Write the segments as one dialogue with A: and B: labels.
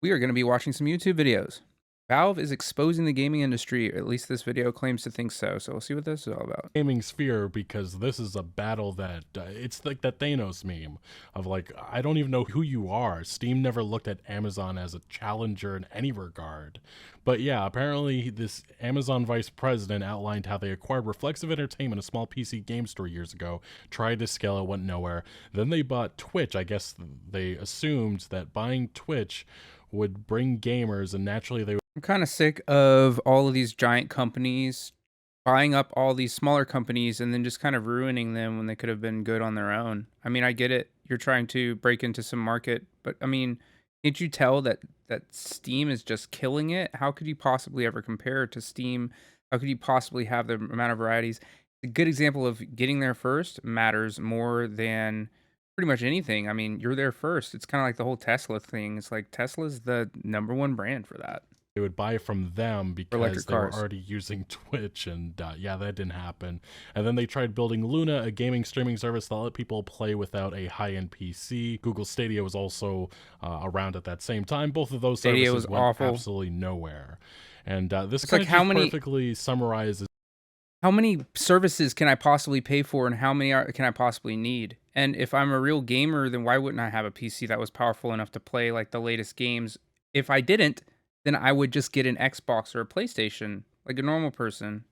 A: We are going to be watching some YouTube videos. Valve is exposing the gaming industry, or at least this video claims to think so. So we'll see what this is all about.
B: Gaming sphere, because this is a battle that it's like that Thanos meme of like, I don't even know who you are. Steam never looked at Amazon as a challenger in any regard. But yeah, apparently this Amazon vice president outlined how they acquired Reflexive Entertainment, a small PC game store years ago, tried to scale it, went nowhere. Then they bought Twitch. I guess they assumed that buying Twitch would bring gamers, and naturally they
A: I'm kind of sick of all of these giant companies buying up all these smaller companies and then just kind of ruining them when they could have been good on their own. I mean, I get it. You're trying to break into some market, but I mean, can't you tell that Steam is just killing it? How could you possibly ever compare it to Steam? How could you possibly have the amount of varieties? A good example of getting there first matters more than pretty much anything. I mean, you're there first. It's kind of like the whole Tesla thing. It's like Tesla's the number one brand for that,
B: would buy from them
A: for
B: because
A: electric
B: they were
A: cars.
B: already using Twitch, and yeah, that didn't happen. And then they tried building Luna, a gaming streaming service that let people play without a high-end PC. Google Stadia was also around at that same time. Both of those
A: Stadia was
B: services went
A: awful.
B: absolutely nowhere. And this
A: It's
B: kind
A: like
B: of just perfectly summarizes.
A: how many services can I possibly pay for and how many can I possibly need? And if I'm a real gamer, then why wouldn't I have a PC that was powerful enough to play like the latest games? If I didn't, then I would just get an Xbox or a PlayStation like a normal person.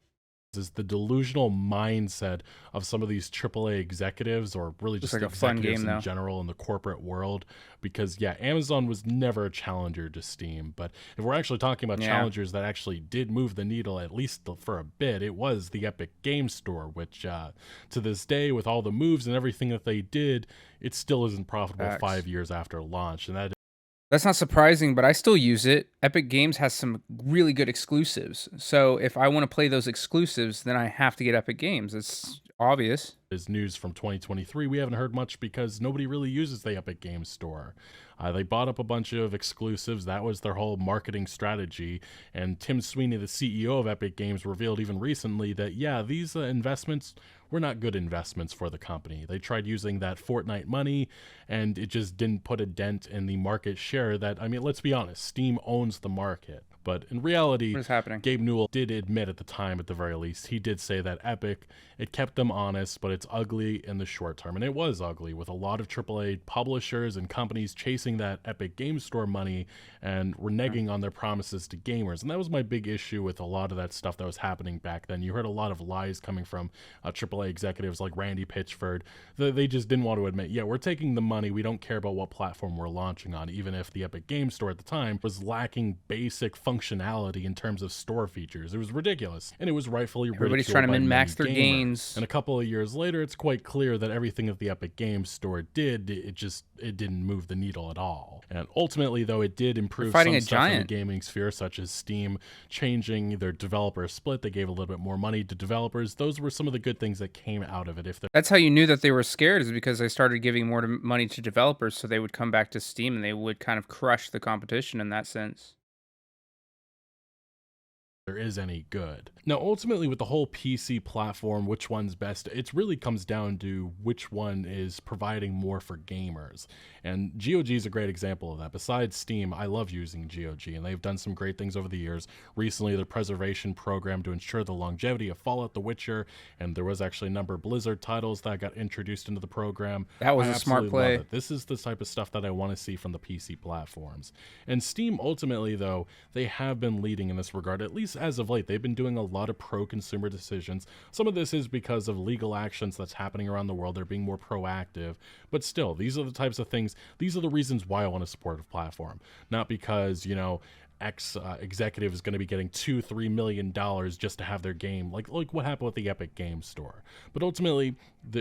B: Is the delusional mindset of some of these AAA executives, or really
A: Just
B: just
A: like a fun
B: executives
A: game
B: in
A: though.
B: general in the corporate world. Because yeah, Amazon was never a challenger to Steam, but if we're actually talking about
A: Yeah.
B: challengers that actually did move the needle, at least for a bit, it was the Epic Game Store, which to this day, with all the moves and everything that they did, it still isn't profitable
A: Facts.
B: 5 years after launch. And that
A: That's not surprising, but I still use it. Epic Games has some really good exclusives. So if I want to play those exclusives, then I have to get Epic Games. It's obvious.
B: is news from 2023. We haven't heard much because nobody really uses the Epic Games Store. They bought up a bunch of exclusives. That was their whole marketing strategy. And Tim Sweeney, the CEO of Epic Games, revealed even recently that, yeah, these investments were not good investments for the company. They tried using that Fortnite money, and it just didn't put a dent in the market share that, I mean, let's be honest, Steam owns the market. But in reality,
A: What is happening?
B: Gabe Newell did admit at the time, at the very least, he did say that Epic, it kept them honest, but it's ugly in the short term. And it was ugly, with a lot of AAA publishers and companies chasing that Epic Game Store money and reneging on their promises to gamers. And that was my big issue with a lot of that stuff that was happening back then. You heard a lot of lies coming from AAA executives like Randy Pitchford. They just didn't want to admit, yeah, we're taking the money. We don't care about what platform we're launching on, even if the Epic Game Store at the time was lacking basic functionality in terms of store features. It was ridiculous, and it was rightfully
A: Everybody's trying
B: ridiculed
A: to
B: by many
A: min-max their
B: gamers.
A: gains.
B: And a couple of years later, it's quite clear that everything that the Epic Game Store did, it didn't move the needle at all. And ultimately, though, it did
A: They're
B: improve
A: fighting
B: some
A: a
B: stuff in the
A: giant.
B: gaming sphere, such as Steam changing their developer split. They gave a little bit more money to developers. Those were some of the good things that came out of it. If
A: That's how you knew that they were scared, is because they started giving more money to developers, so they would come back to Steam and they would kind of crush the competition in that sense.
B: there is any good. Now, ultimately, with the whole PC platform, which one's best, it really comes down to which one is providing more for gamers. And GOG is a great example of that. Besides Steam, I love using GOG, and they've done some great things over the years. Recently, their preservation program to ensure the longevity of Fallout, The Witcher, and there was actually a number of Blizzard titles that got introduced into the program.
A: That was
B: I
A: a smart
B: absolutely love
A: play.
B: it. This is the type of stuff that I want to see from the PC platforms. And Steam, ultimately, though, they have been leading in this regard, at least as of late. They've been doing a lot of pro-consumer decisions. Some of this is because of legal actions that's happening around the world. They're being more proactive. But still, these are the types of things, these are the reasons why I want to support a platform. Not because, you know, X executive is going to be getting $2-3 million just to have their game, like what happened with the Epic Game Store. But ultimately,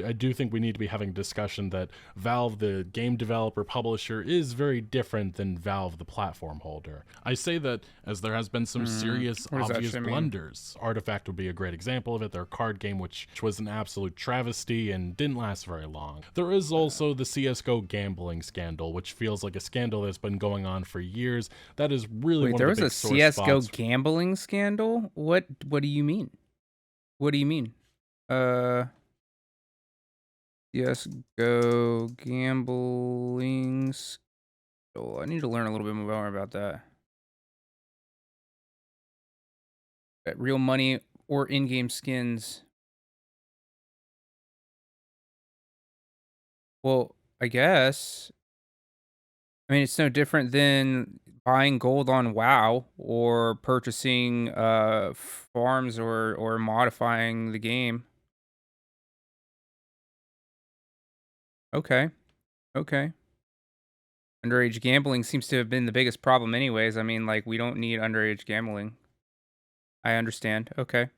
B: I do think we need to be having a discussion that Valve, the game developer publisher, is very different than Valve, the platform holder. I say that as there has been some serious,
A: What does that
B: obvious
A: shit mean?
B: blunders. Artifact would be a great example of it. Their card game, which was an absolute travesty and didn't last very long. There is also the CSGO gambling scandal, which feels like a scandal that's been going on for years. That is really
A: Wait,
B: one
A: there
B: of
A: was
B: the
A: a
B: big sore
A: CS:GO
B: spots.
A: gambling scandal? What do you mean? What do you mean? Uh, CS:GO gambling Oh, I need to learn a little bit more about that. That real money or in-game skins. Well, I guess. I mean, it's no different than buying gold on WoW or purchasing farms or modifying the game. Okay. Okay. Underage gambling seems to have been the biggest problem anyways. I mean, like we don't need underage gambling. I understand. Okay.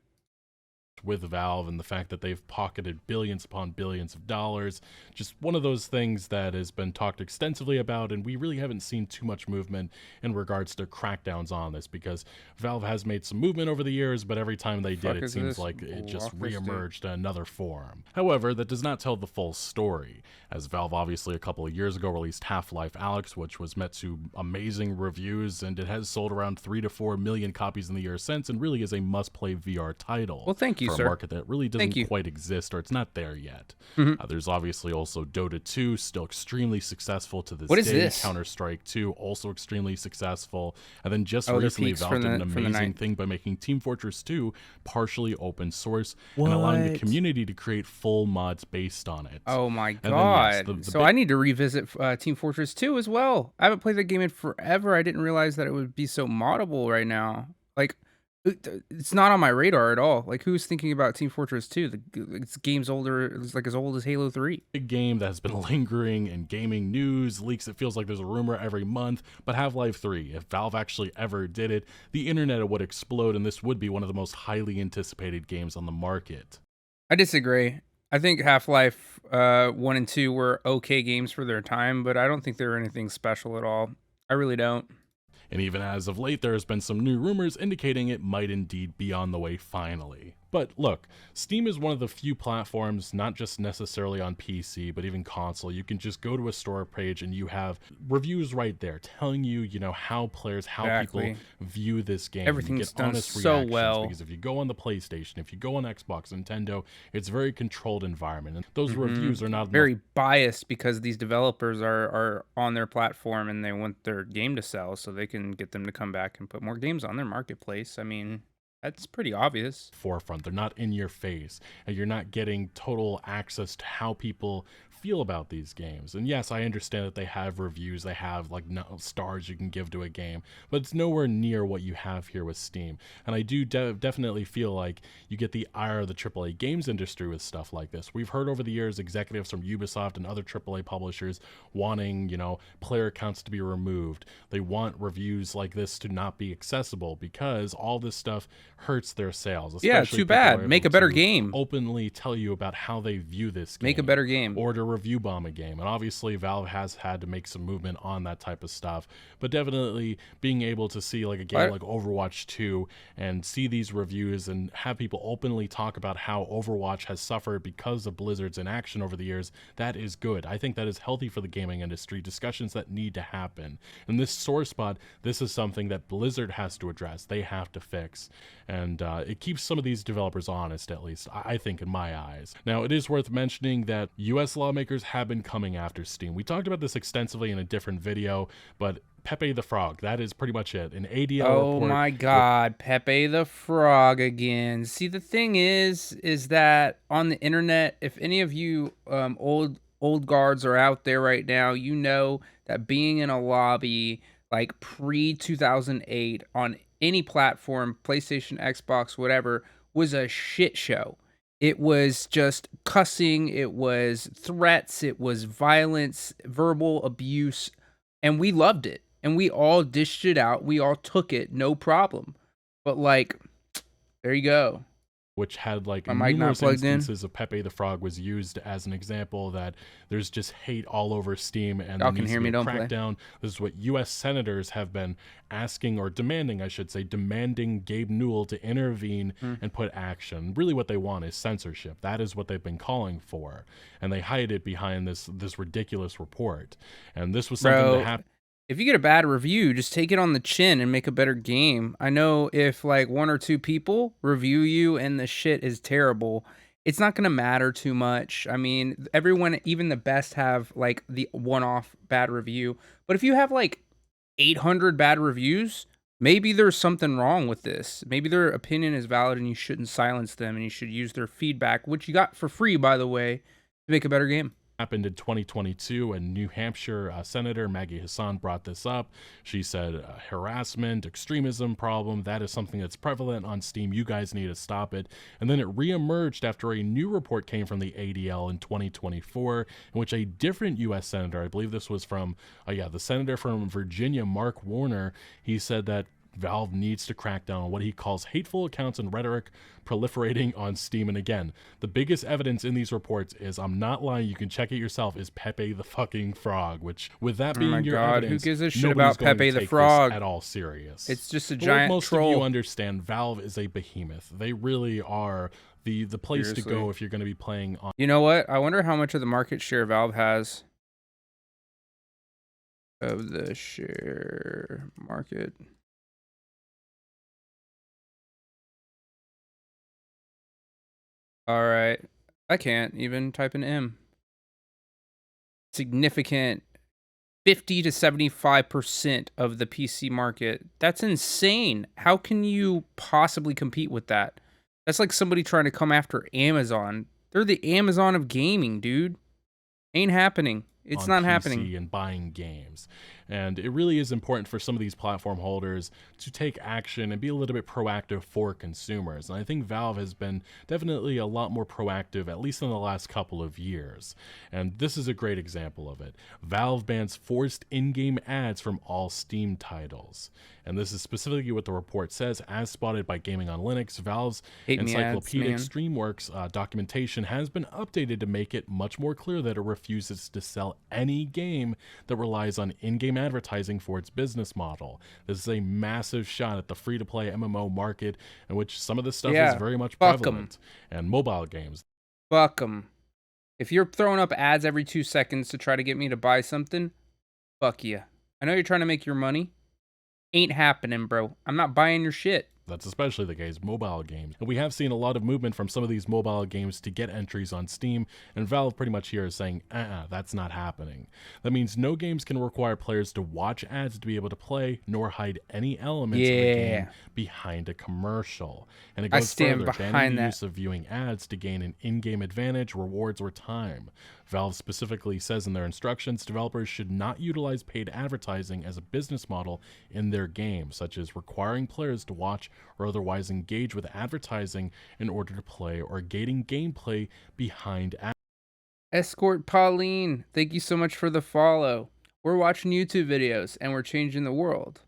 B: With Valve and the fact that they've pocketed billions upon billions of dollars. Just one of those things that has been talked extensively about, and we really haven't seen too much movement in regards to crackdowns on this because Valve has made some movement over the years, but every time they did,
A: Fuck
B: it
A: is
B: seems
A: this?
B: like it just
A: Walk this dude.
B: reemerged in another form. However, that does not tell the full story, as Valve obviously a couple of years ago released Half-Life Alyx, which was met to amazing reviews, and it has sold around 3 to 4 million copies in the year since, and really is a must-play VR title
A: Well, thank you,
B: for a
A: sir.
B: market that really
A: Thank
B: doesn't
A: you.
B: quite exist or it's not there yet.
A: Mhm.
B: There's obviously also Dota 2, still extremely successful to this
A: What is
B: day.
A: this?
B: Counter-Strike 2, also extremely successful. And then just
A: Oh, they're
B: recently,
A: peaks
B: Valve
A: from
B: did an
A: the
B: amazing
A: night.
B: thing by making Team Fortress 2 partially open source and allowing the
A: What?
B: community to create full mods based on it.
A: Oh my
B: And then, yes, the,
A: god.
B: the
A: So
B: big
A: I need to revisit Team Fortress 2 as well. I haven't played that game in forever. I didn't realize that it would be so moddable right now. Like it's not on my radar at all. Like who's thinking about Team Fortress 2? It's game's older. It's like as old as Halo 3.
B: big game that has been lingering in gaming news, leaks. It feels like there's a rumor every month. But Half-Life 3, if Valve actually ever did it, the internet would explode, and this would be one of the most highly anticipated games on the market.
A: I disagree. I think Half-Life 1 and 2 were okay games for their time, but I don't think they were anything special at all. I really don't.
B: And even as of late, there has been some new rumors indicating it might indeed be on the way finally. But look, Steam is one of the few platforms, not just necessarily on PC, but even console. You can just go to a store page and you have reviews right there telling you, how players, how people
A: Exactly.
B: view this game. And you
A: Everything's
B: get
A: done
B: honest
A: so
B: reactions
A: well.
B: because if you go on the PlayStation, if you go on Xbox, Nintendo, it's a very controlled environment. And those
A: Hmm.
B: reviews are not enough.
A: Very biased because these developers are on their platform and they want their game to sell so they can get them to come back and put more games on their marketplace. I mean, that's pretty obvious.
B: Forefront. They're not in your face, and you're not getting total access to how people feel about these games. And yes, I understand that they have reviews, they have like no stars you can give to a game, but it's nowhere near what you have here with Steam. And I do definitely feel like you get the ire of the AAA games industry with stuff like this. We've heard over the years executives from Ubisoft and other AAA publishers wanting, player accounts to be removed. They want reviews like this to not be accessible because all this stuff hurts their sales,
A: Yeah,
B: especially
A: too
B: if people are
A: bad.
B: able
A: Make a better
B: to
A: game.
B: openly tell you about how they view this
A: Make a
B: game
A: better game.
B: or to review bomb a game. And obviously Valve has had to make some movement on that type of stuff, but definitely being able to see like a game
A: What?
B: like Overwatch 2 and see these reviews and have people openly talk about how Overwatch has suffered because of Blizzard's inaction over the years, that is good. I think that is healthy for the gaming industry, discussions that need to happen. And this sore spot, this is something that Blizzard has to address, they have to fix. And it keeps some of these developers honest, at least, I think, in my eyes. Now, it is worth mentioning that US lawmakers have been coming after Steam. We talked about this extensively in a different video, but Pepe the Frog, that is pretty much it. An ADL
A: Oh
B: report
A: my god, Pepe the Frog again. See, the thing is that on the internet, if any of you old guards are out there right now, you know that being in a lobby like pre 2008 on any platform, PlayStation, Xbox, whatever, was a shit show. It was just cussing, it was threats, it was violence, verbal abuse, and we loved it. And we all dished it out. We all took it, no problem. But like, there you go.
B: which had like
A: My mic not
B: numerous
A: plugged in.
B: instances of Pepe the Frog was used as an example that there's just hate all over Steam and there
A: Y'all can
B: needs to
A: hear
B: be
A: me,
B: a
A: don't play.
B: crackdown. This is what US senators have been asking or demanding, I should say, demanding Gabe Newell to intervene
A: Hmm.
B: and put action. Really what they want is censorship. That is what they've been calling for. And they hide it behind this ridiculous report. And this was something that
A: Bro,
B: happened.
A: if you get a bad review, just take it on the chin and make a better game. I know if like one or two people review you and the shit is terrible it's not gonna matter too much. I mean, everyone, even the best, have like the one-off bad review. But if you have like 800 bad reviews, maybe there's something wrong with this. Maybe their opinion is valid and you shouldn't silence them and you should use their feedback, which you got for free, by the way, to make a better game.
B: Happened in 2022, and New Hampshire Senator Maggie Hassan brought this up. She said, harassment, extremism problem, that is something that's prevalent on Steam. You guys need to stop it. And then it reemerged after a new report came from the ADL in 2024, in which a different U.S. senator, I believe this was from, the senator from Virginia, Mark Warner, he said that Valve needs to crack down on what he calls hateful accounts and rhetoric proliferating on Steam. And again, the biggest evidence in these reports is, I'm not lying, you can check it yourself, is Pepe the fucking Frog, which, with that
A: Oh
B: being
A: my
B: your
A: God,
B: evidence,
A: who gives a shit
B: nobody's
A: about
B: going
A: Pepe
B: to
A: the
B: take
A: Frog?
B: this at all serious.
A: It's just a
B: But like
A: giant
B: most
A: troll.
B: of you understand, Valve is a behemoth. They really are the place to
A: Seriously.
B: go if you're going to be playing on.
A: You know what? I wonder how much of the market share Valve has of the share market. All right. I can't even type an M. Significant 50 to 75% of the PC market. That's insane. How can you possibly compete with that? That's like somebody trying to come after Amazon. They're the Amazon of gaming, dude. Ain't happening. It's
B: On
A: not happening.
B: PC and buying games. And it really is important for some of these platform holders to take action and be a little bit proactive for consumers. And I think Valve has been definitely a lot more proactive, at least in the last couple of years. And this is a great example of it. Valve bans forced in-game ads from all Steam titles. And this is specifically what the report says. As spotted by Gaming on Linux, Valve's
A: Hate me ads,
B: encyclopedic
A: man.
B: Streamworks documentation has been updated to make it much more clear that it refuses to sell any game that relies on in-game advertising for its business model. This is a massive shot at the free-to-play MMO market, in which some of this stuff is very much prevalent, and mobile games.
A: Fuck 'em. If you're throwing up ads every 2 seconds to try to get me to buy something, fuck you. I know you're trying to make your money. Ain't happening, bro. I'm not buying your shit.
B: That's especially the case mobile games. And we have seen a lot of movement from some of these mobile games to get entries on Steam, and Valve pretty much here is saying, that's not happening. That means no games can require players to watch ads to be able to play, nor hide any elements of the game behind a commercial. And it goes further, banning the use of viewing ads to gain an in-game advantage, rewards, or time. Valve specifically says in their instructions, developers should not utilize paid advertising as a business model in their game, such as requiring players to watch or otherwise engage with advertising in order to play, or gating gameplay behind ads.
A: Escort Pauline, thank you so much for the follow. We're watching YouTube videos and we're changing the world.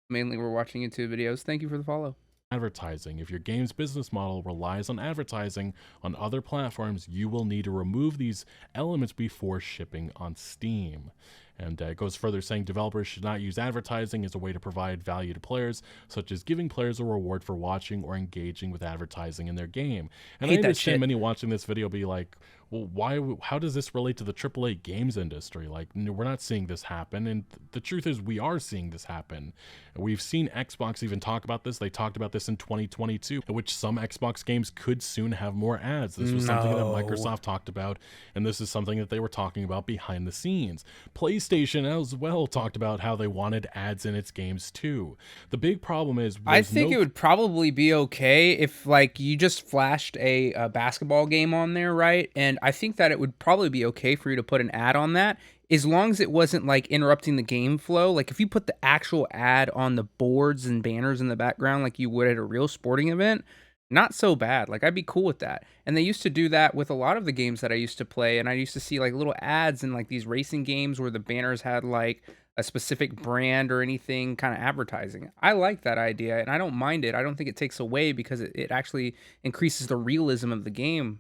A: Mainly we're watching YouTube videos. Thank you for the follow.
B: Advertising. If your game's business model relies on advertising on other platforms, you will need to remove these elements before shipping on Steam. And it goes further, saying developers should not use advertising as a way to provide value to players, such as giving players a reward for watching or engaging with advertising in their game. And I understand many watching this video be like, well, how does this relate to the AAA games industry? Like, we're not seeing this happen. And the truth is, we are seeing this happen. We've seen Xbox even talk about this. They talked about this in 2022, in which some Xbox games could soon have more ads. This was something that Microsoft talked about, and this is something that they were talking about behind the scenes. PlayStation as well talked about how they wanted ads in its games too. The big problem is,
A: I think it would probably be okay if like you just flashed a basketball game on there, right? And I think that it would probably be okay for you to put an ad on that, as long as it wasn't like interrupting the game flow. Like if you put the actual ad on the boards and banners in the background like you would at a real sporting event, not so bad. Like I'd be cool with that. And they used to do that with a lot of the games that I used to play, and I used to see like little ads in like these racing games where the banners had like a specific brand or anything kind of advertising. I like that idea and I don't mind it. I don't think it takes away, because it actually increases the realism of the game.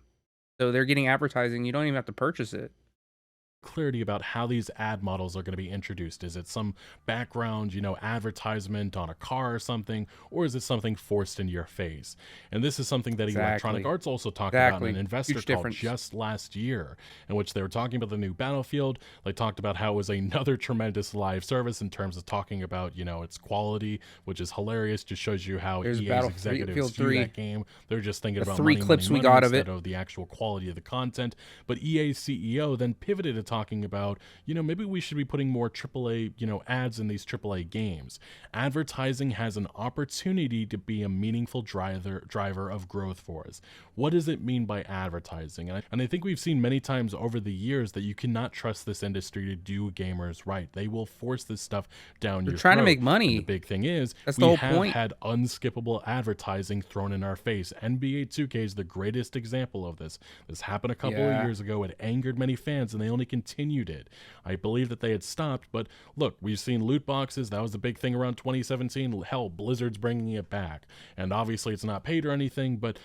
A: So they're getting advertising. You don't even have to purchase it.
B: clarity about how these ad models are going to be introduced. Is it some background, advertisement on a car or something, or is it something forced into your face? And this is something that Electronic
A: Exactly.
B: Arts also talked about in an
A: Exactly.
B: investor
A: Huge
B: call
A: difference.
B: just last year, in which they were talking about the new Battlefield. They talked about how it was another tremendous live service in terms of talking about, its quality, which is hilarious. Just shows you how
A: There's
B: EA's executives
A: Battlefield
B: view that
A: 3.
B: game. They're just thinking
A: The
B: about
A: 3
B: money, money,
A: clips we
B: money
A: got of
B: instead
A: it.
B: of the actual quality of the content. But EA's CEO then pivoted to talking about, maybe we should be putting more AAA, ads in these AAA games. Advertising has an opportunity to be a meaningful driver of growth for us. What does it mean by advertising? And I think we've seen many times over the years that you cannot trust this industry to do gamers right. They will force this stuff down
A: They're
B: your
A: trying to
B: throat.
A: make
B: And the
A: money.
B: big thing is,
A: That's the
B: we
A: whole
B: have
A: point.
B: had unskippable advertising thrown in our face. NBA 2K is the greatest example of this. This happened a couple of
A: Yeah.
B: years ago. It angered many fans, and they only continued it. I believe that they had stopped, but look, we've seen loot boxes. That was the big thing around 2017. Hell, Blizzard's bringing it back. And obviously, it's not paid or anything, but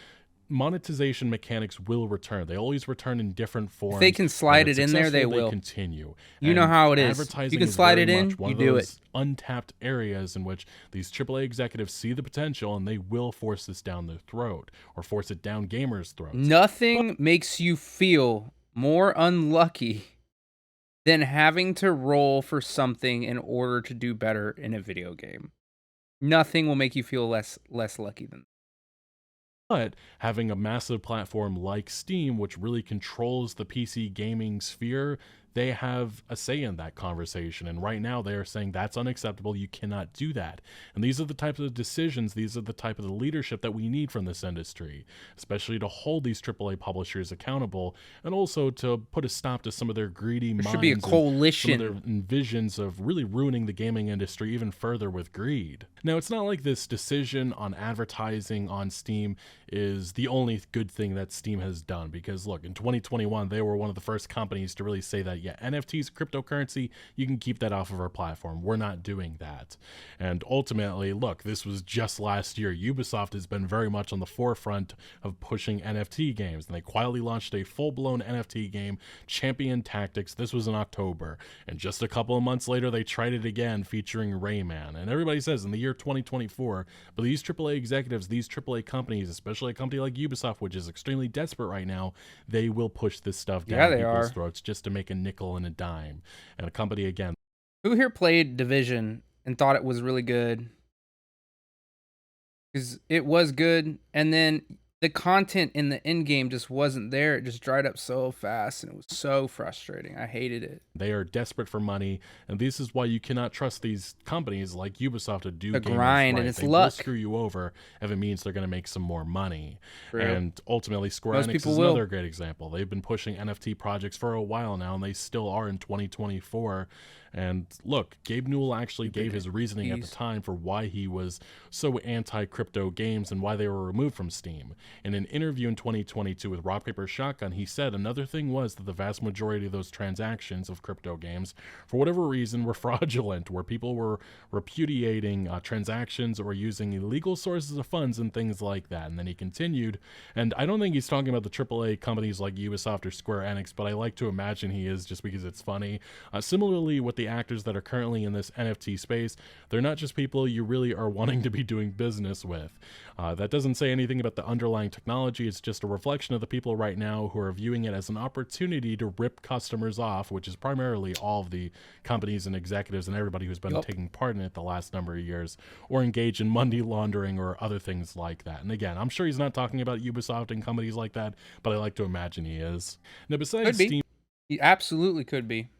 B: monetization mechanics will return. They always return in different
A: If they
B: forms.
A: can
B: When
A: slide
B: it's
A: it in there, they
B: successful, they
A: will.
B: continue.
A: You know
B: And
A: how it is. If you
B: advertising
A: can
B: is
A: slide
B: very
A: it in,
B: much one
A: you
B: of
A: do it.
B: those untapped areas in which these AAA executives see the potential and they will force this down their throat or force it down gamers' throats. But
A: Nothing makes you feel more unlucky than having to roll for something in order to do better in a video game. Nothing will make you feel less lucky than
B: But having a massive platform like Steam, which really controls the PC gaming sphere, they have a say in that conversation. And right now they are saying that's unacceptable. You cannot do that. And these are the types of decisions, these are the type of the leadership that we need from this industry, especially to hold these AAA publishers accountable and also to put a stop to some of their greedy
A: there should be a
B: minds and some of their
A: coalition.
B: visions of really ruining the gaming industry even further with greed. Now, it's not like this decision on advertising on Steam is the only good thing that Steam has done, because look, in 2021 they were one of the first companies to really say that, yeah, NFTs, cryptocurrency, you can keep that off of our platform. We're not doing that. And ultimately, look, this was just last year. Ubisoft has been very much on the forefront of pushing NFT games, and they quietly launched a full-blown NFT game, Champion Tactics. This was in October, and just a couple of months later they tried it again featuring Rayman. And everybody says in the year 2024, but these AAA executives, these AAA companies, especially a company like Ubisoft, which is extremely desperate right now, they will push this stuff
A: Yeah,
B: down
A: they
B: people's
A: are.
B: throats just to make a nickel and a dime. And a company, again,
A: Who here played Division and thought it was really good? Because it was good, and then the content in the end game just wasn't there. It just dried up so fast, and it was so frustrating. I hated it.
B: they are desperate for money, and this is why you cannot trust these companies like Ubisoft to do
A: A
B: gamers
A: grind, and
B: right.
A: it's
B: They will
A: luck.
B: screw you over if it means they're going to make some more money.
A: True.
B: And ultimately, Square
A: Most
B: Enix
A: people
B: is
A: will.
B: another great example. They've been pushing NFT projects for a while now, and they still are in 2024. And look, Gabe Newell actually gave
A: Stupid
B: his reasoning at the
A: NFTs.
B: time for why he was so anti-crypto games and why they were removed from Steam. In an interview in 2022 with Rock Paper Shotgun, he said another thing was that the vast majority of those transactions of crypto games, for whatever reason, were fraudulent, where people were repudiating transactions or using illegal sources of funds and things like that. And then he continued, and I don't think he's talking about the AAA companies like Ubisoft or Square Enix, but I like to imagine he is, just because it's funny. Similarly, with the actors that are currently in this NFT space, they're not just people you really are wanting to be doing business with. That doesn't say anything about the underlying technology. It's just a reflection of the people right now who are viewing it as an opportunity to rip customers off, which is primarily all of the companies and executives and everybody who's been
A: Yup.
B: taking part in it the last number of years, or engage in money laundering or other things like that. And again, I'm sure he's not talking about Ubisoft and companies like that, but I like to imagine he is. Now,
A: Could
B: besides
A: be.
B: Steam
A: He absolutely could be.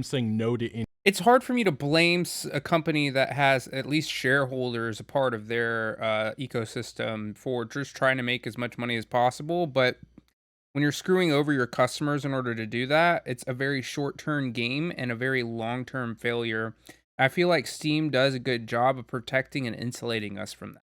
B: saying no to
A: It's hard for me to blame a company that has at least shareholders a part of their ecosystem for just trying to make as much money as possible. But when you're screwing over your customers in order to do that, it's a very short-term game and a very long-term failure. I feel like Steam does a good job of protecting and insulating us from that.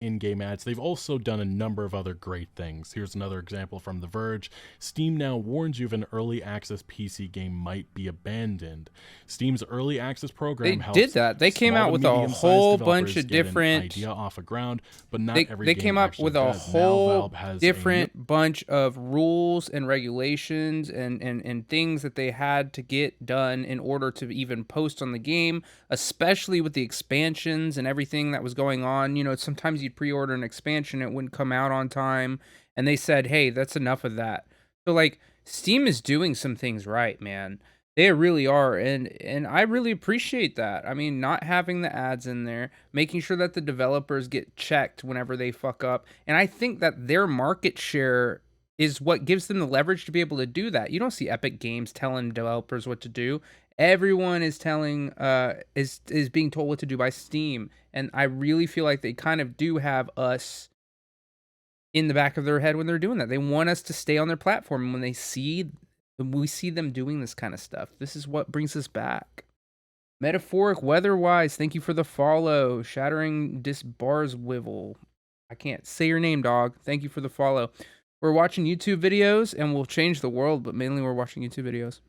B: in-game ads. They've also done a number of other great things. Here's another example from The Verge. Steam now warns you if an early access PC game might be abandoned. Steam's early access
A: They
B: program
A: did
B: helps
A: that. They came
B: small
A: out
B: to
A: with a
B: medium-sized
A: whole bunch
B: developers
A: of
B: get an
A: different.
B: idea off the ground, but not every
A: They
B: game
A: came up
B: actually
A: with a
B: does. Now
A: whole
B: Valve has a new
A: different bunch of rules and regulations and things that they had to get done in order to even post on the game, especially with the expansions and everything that was going on. You know, sometimes you'd pre-order an expansion, it wouldn't come out on time, and they said, "Hey, that's enough of that." So like Steam is doing some things right, man. They really are, and I really appreciate that. I mean, not having the ads in there, making sure that the developers get checked whenever they fuck up, and I think that their market share is what gives them the leverage to be able to do that. You don't see Epic Games telling developers what to do. Everyone is telling is being told what to do by Steam, and I really feel like they kind of do have us in the back of their head when they're doing that. They want us to stay on their platform, and when we see them doing this kind of stuff, this is what brings us back. Metaphoric weather-wise, thank you for the follow. Shattering Disbarswivel. I can't say your name, dog. Thank you for the follow. We're watching YouTube videos, and we'll change the world, but mainly we're watching YouTube videos.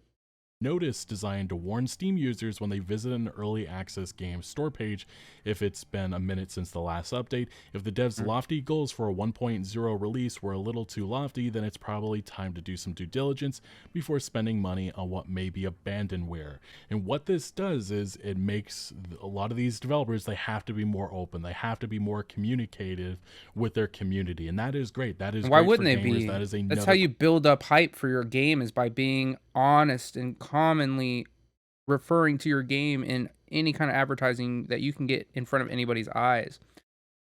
B: notice designed to warn Steam users when they visit an early access game store page if it's been a minute since the last update. If the devs' lofty goals for a 1.0 release were a little too lofty, then it's probably time to do some due diligence before spending money on what may be abandonware. And what this does is it makes a lot of these developers, they have to be more open, they have to be more communicative with their community, and that is great. That is
A: And why
B: great
A: wouldn't
B: for
A: they
B: gamers.
A: be?
B: That is
A: That's how you build up hype for your game, is by being honest and commonly referring to your game in any kind of advertising that you can get in front of anybody's eyes.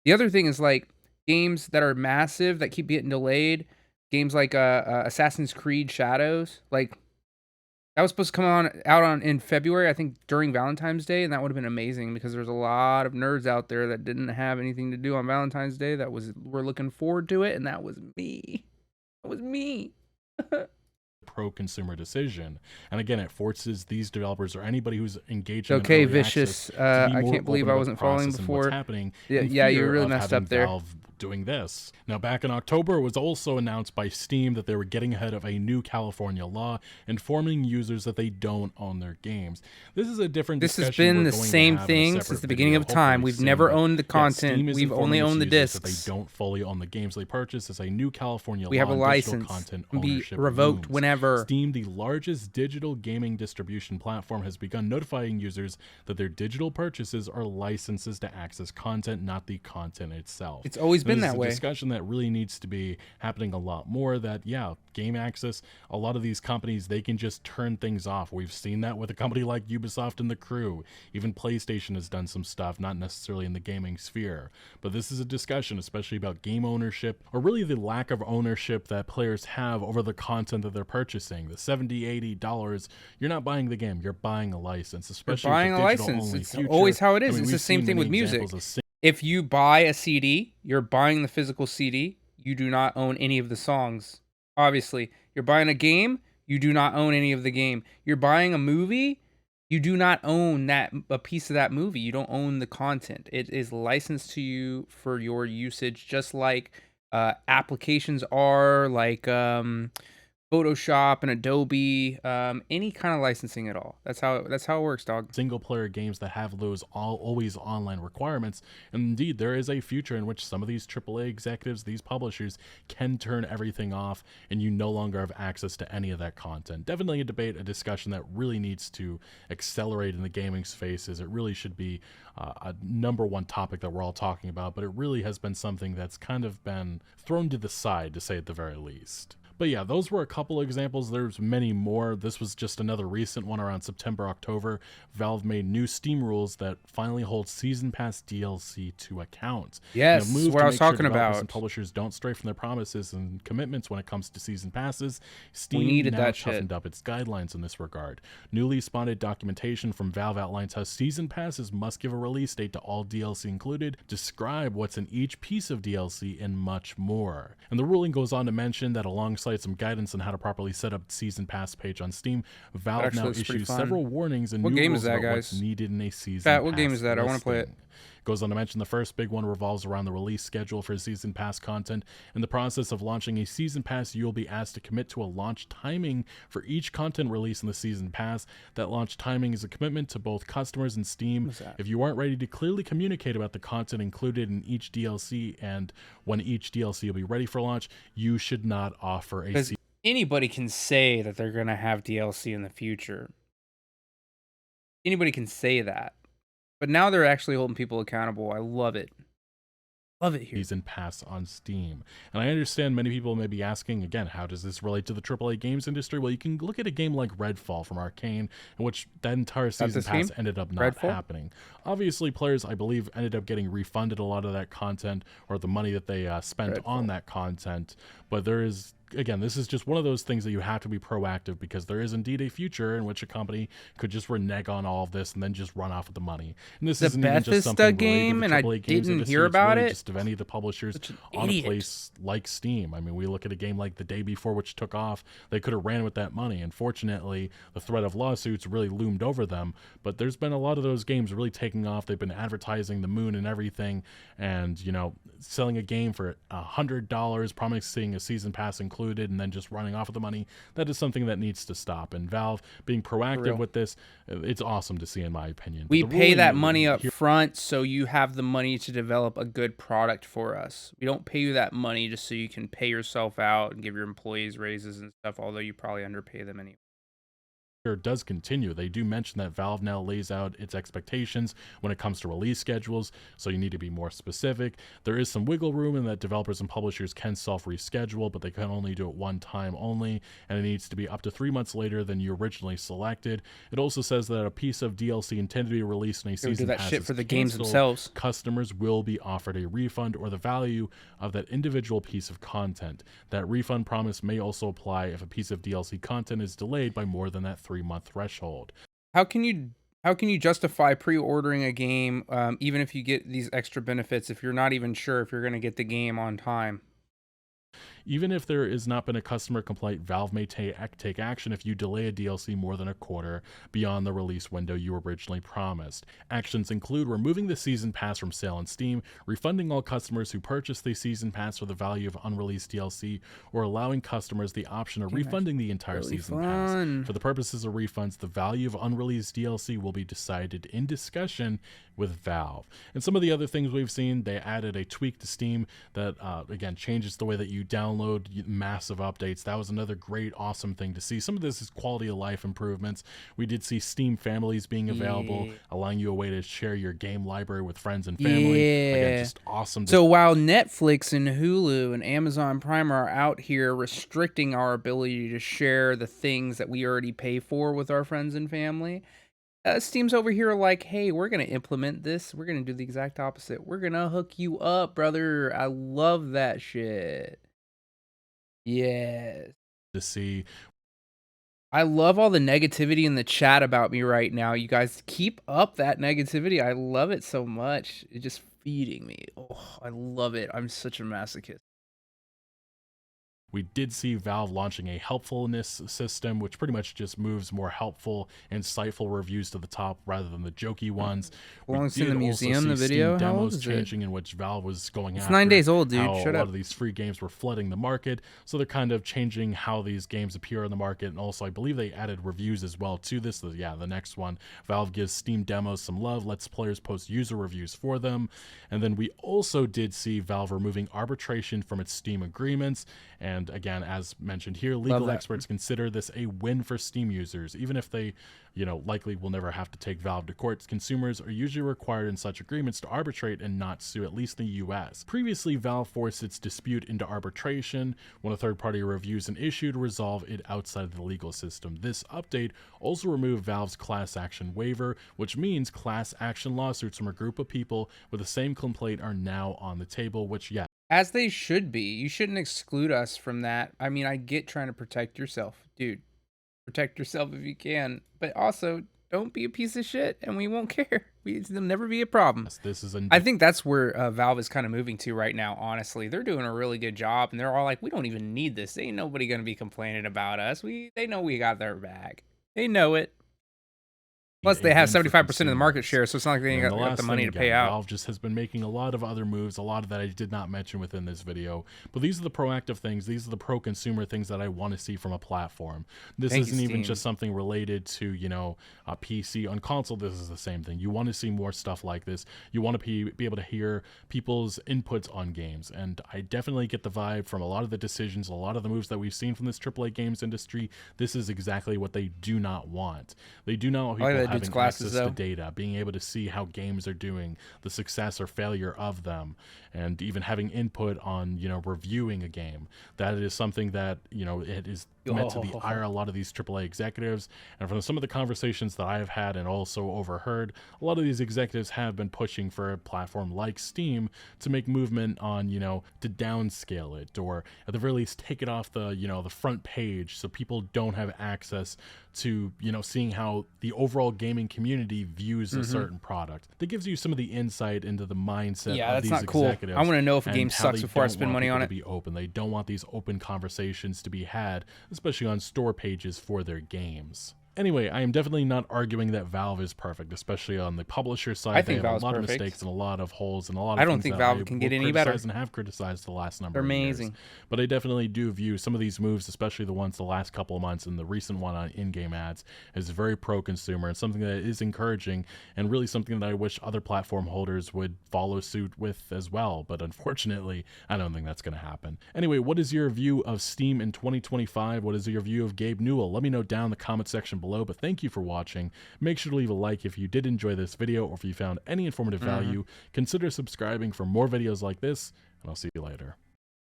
A: The other thing is like games that are massive that keep getting delayed. Games like Assassin's Creed Shadows, like that was supposed to come out on in February, I think during Valentine's Day, and that would have been amazing because there's a lot of nerds out there that didn't have anything to do on Valentine's Day that were looking forward to it, and that was me. That was me.
B: pro-consumer decision. And again, it forces these developers or anybody who's engaging
A: Okay,
B: in early
A: Vicious.
B: access to be
A: I
B: more
A: can't believe
B: open
A: I
B: about
A: wasn't
B: the
A: following
B: process and what's
A: before.
B: happening.
A: Yeah,
B: in
A: yeah, you
B: fear
A: really
B: of
A: messed
B: having
A: up there.
B: Valve doing this. Now, back in October, it was also announced by Steam that they were getting ahead of a new California law informing users that they don't own their games. This is a different
A: This has
B: discussion
A: been
B: we're
A: the
B: going to
A: same
B: have in a
A: thing
B: separate
A: since the
B: video,
A: beginning of time.
B: hopefully
A: We've
B: soon,
A: never
B: but
A: owned the
B: yeah,
A: content.
B: Steam is
A: We've only
B: informing its
A: owned the
B: users that
A: discs.
B: they don't fully own the games they purchase as a new California
A: We
B: law
A: have a
B: on digital
A: license.
B: content
A: Can be
B: ownership
A: revoked
B: looms.
A: whenever.
B: Steam, the largest digital gaming distribution platform, has begun notifying users that their digital purchases are licenses to access content, not the content itself.
A: It's always been
B: This is
A: that
B: a
A: way.
B: discussion that really needs to be happening a lot more. That game access, a lot of these companies, they can just turn things off. We've seen that with a company like Ubisoft and The Crew. Even PlayStation has done some stuff, not necessarily in the gaming sphere. But this is a discussion, especially about game ownership, or really the lack of ownership that players have over the content that they're purchasing. The $70, $80, you're not buying the game, you're buying a license, especially
A: You're buying
B: with
A: a
B: the digital
A: license.
B: only
A: It's
B: future.
A: always how it is.
B: I mean,
A: It's the
B: we've
A: same
B: seen
A: thing
B: many
A: with music.
B: examples of
A: If you buy a CD, you're buying the physical CD. You do not own any of the songs. Obviously, you're buying a game. You do not own any of the game. You're buying a movie. You do not own a piece of that movie. You don't own the content. It is licensed to you for your usage, just like applications are, like Photoshop and Adobe, any kind of licensing at all. That's how it works, dog.
B: single player games that have those always online requirements. And indeed, there is a future in which some of these AAA executives, these publishers, can turn everything off and you no longer have access to any of that content. Definitely a debate, a discussion that really needs to accelerate in the gaming space. Is it really should be a number one topic that we're all talking about, but it really has been something that's kind of been thrown to the side, to say at the very least. But yeah, those were a couple examples. There's many more. This was just another recent one around September, October. Valve made new Steam rules that finally hold Season Pass DLC to account.
A: Yes,
B: move
A: what
B: to
A: I was
B: make sure
A: talking
B: developers
A: about.
B: and publishers don't stray from their promises and commitments when it comes to Season Passes.
A: We
B: Steam
A: needed
B: now
A: that shit.
B: toughened up its guidelines in this regard. Newly spotted documentation from Valve outlines how Season Passes must give a release date to all DLC included, describe what's in each piece of DLC, and much more. And the ruling goes on to mention that alongside some guidance on how to properly set up Season Pass page on Steam, Valve
A: actually
B: now
A: looks pretty
B: issues
A: fun.
B: several warnings and
A: What
B: new
A: game
B: rules
A: is that,
B: about what's
A: guys?
B: needed in a Season
A: Pat,
B: Pass
A: what game is that? I want to play it.
B: listing. Goes on to mention the first big one revolves around the release schedule for season pass content. In the process of launching a season pass, you will be asked to commit to a launch timing for each content release in the season pass. That launch timing is a commitment to both customers and Steam.
A: What's that?
B: If you aren't ready to clearly communicate about the content included in each DLC and when each DLC will be ready for launch, you should not offer a
A: Because anybody can say that they're gonna have DLC in the future. Anybody can say that. But now they're actually holding people accountable. I love it. Love it here.
B: season pass on Steam. And I understand many people may be asking, again, how does this relate to the AAA games industry? Well, you can look at a game like Redfall from Arcane, in which that entire season pass ended up not happening. Obviously, players, I believe, ended up getting refunded a lot of that content or the money that they spent on that content. But there is, again, this is just one of those things that you have to be proactive, because there is indeed a future in which a company could just renege on all of this and then just run off with the money. And this isn't even just something
A: game, and I didn't hear about it.
B: Just of any of the publishers on a place like Steam. I mean, we look at a game like The Day Before, which took off. They could have ran with that money. Unfortunately, the threat of lawsuits really loomed over them. But there's been a lot of those games really taking off. They've been advertising the moon and everything, and selling a game for $100, promising a season pass included, and then just running off with the money. That is something that needs to stop. And Valve being proactive with this, it's awesome to see, in my opinion.
A: We pay that money up front so you have the money to develop a good product for us. We don't pay you that money just so you can pay yourself out and give your employees raises and stuff, although you probably underpay them anyway.
B: Does continue. They do mention that Valve now lays out its expectations when it comes to release schedules, so you need to be more specific. There is some wiggle room in that developers and publishers can self-reschedule, but they can only do it one time only, and it needs to be up to 3 months later than you originally selected. It also says that a piece of DLC intended to be released in a season pass
A: shit for the games themselves.
B: Customers will be offered a refund or the value of that individual piece of content. That refund promise may also apply if a piece of DLC content is delayed by more than that 3-month threshold.
A: How can you justify pre-ordering a game even if you get these extra benefits if you're not even sure if you're going to get the game on time?
B: Even if there has not been a customer complaint, Valve may take action if you delay a DLC more than a quarter beyond the release window you originally promised. Actions include removing the season pass from sale on Steam, refunding all customers who purchased the season pass for the value of unreleased DLC, or allowing customers the option of refunding the entire season pass. For the purposes of refunds, the value of unreleased DLC will be decided in discussion with Valve. And some of the other things we've seen, they added a tweak to Steam that, again, changes the way that you download massive updates. That was another great, awesome thing to see. Some of this is quality of life improvements. We did see Steam families being available, allowing you a way to share your game library with friends and family. Again, just awesome.
A: So while Netflix and Hulu and Amazon Prime are out here restricting our ability to share the things that we already pay for with our friends and family, Steam's over here like, hey, we're going to implement this. We're going to do the exact opposite. We're going to hook you up, brother. I love that shit. Yes.
B: To see.
A: I love all the negativity in the chat about me right now. You guys keep up that negativity. I love it so much. It's just feeding me. Oh, I love it. I'm such a masochist.
B: We did see Valve launching a helpfulness system, which pretty much just moves more helpful, insightful reviews to the top rather than the jokey ones.
A: Belongs in the museum, the video.
B: Steam demos changing in which Valve was going after.
A: It's 9 days old, dude. Shut up.
B: A lot of these free games were flooding the market, so they're kind of changing how these games appear on the market. And also, I believe they added reviews as well to this. So, yeah, the next one, Valve gives Steam demos some love, lets players post user reviews for them. And then we also did see Valve removing arbitration from its Steam agreements. And again, as mentioned here, legal experts consider this a win for Steam users. Even if they, likely will never have to take Valve to court, consumers are usually required in such agreements to arbitrate and not sue, at least in the US. Previously, Valve forced its dispute into arbitration when a third-party reviews an issue to resolve it outside of the legal system. This update also removed Valve's class action waiver, which means class action lawsuits from a group of people with the same complaint are now on the table, which, yeah,
A: as they should be. You shouldn't exclude us from that. I mean, I get trying to protect yourself. Dude, protect yourself if you can. But also, don't be a piece of shit, and we won't care. There'll never be a problem. I think that's where Valve is kind of moving to right now, honestly. They're doing a really good job, and they're all like, we don't even need this. Ain't nobody going to be complaining about us. They know we got their back. They know it. Plus, they
B: a
A: have
B: win for
A: 75% of the market
B: consumers.
A: share, so it's not like they
B: And
A: ain't
B: the
A: got the
B: last thing,
A: money to pay
B: again,
A: out.
B: Valve just has been making a lot of other moves, a lot of that I did not mention within this video. But these are the proactive things. These are the pro-consumer things that I want to see from a platform. This
A: Thank you,
B: isn't even
A: Steam.
B: just something related to, a PC. On console, this is the same thing. You want to see more stuff like this. You want to be able to hear people's inputs on games. And I definitely get the vibe from a lot of the decisions, a lot of the moves that we've seen from this AAA games industry. This is exactly what they do not want. They do not want
A: I like
B: people
A: that dude's
B: having
A: glasses,
B: access to
A: though.
B: data, being able to see how games are doing, the success or failure of them, and even having input on, reviewing a game. That is something that, it is meant to the ire a lot of these AAA executives. And from some of the conversations that I have had and also overheard, a lot of these executives have been pushing for a platform like Steam to make movement on, to downscale it, or at the very least take it off the, the front page so people don't have access to, seeing how the overall gaming community views a certain product. That gives you some of the insight into the mindset
A: Yeah,
B: of
A: that's
B: these
A: not cool. I
B: executives
A: want to know if a game
B: and how
A: sucks
B: they
A: before I
B: don't
A: spend
B: want
A: money
B: people
A: on
B: to
A: it.
B: be open. They don't want these open conversations to be had, especially on store pages for their games. Anyway, I am definitely not arguing that Valve is perfect, especially on the publisher
A: I
B: side. They
A: think
B: have a
A: Valve's
B: lot of
A: perfect.
B: mistakes and a lot of holes and a lot
A: I
B: of
A: don't
B: things
A: think
B: that I
A: Valve can
B: will
A: get any better.
B: criticize and have criticized the last
A: They're
B: number of years.
A: amazing.
B: But I definitely do view some of these moves, especially the ones the last couple of months and the recent one on in-game ads, as very pro-consumer and something that is encouraging and really something that I wish other platform holders would follow suit with as well. But unfortunately, I don't think that's going to happen. Anyway, what is your view of Steam in 2025? What is your view of Gabe Newell? Let me know down in the comment section below. But thank you for watching. Make sure to leave a like if you did enjoy this video or if you found any informative value. Consider subscribing for more videos like this, and I'll see you later.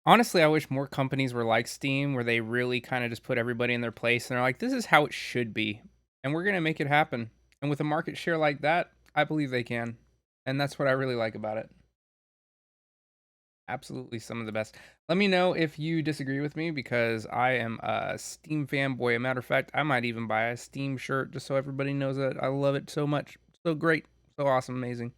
A: Honestly, I wish more companies were like Steam, where they really kind of just put everybody in their place and they're like, this is how it should be. And we're going to make it happen. And with a market share like that, I believe they can. And that's what I really like about it. Absolutely some of the best. Let me know if you disagree with me, because I am a Steam fanboy. A matter of fact, I might even buy a Steam shirt just so everybody knows that I love it so much. So great. So awesome. Amazing.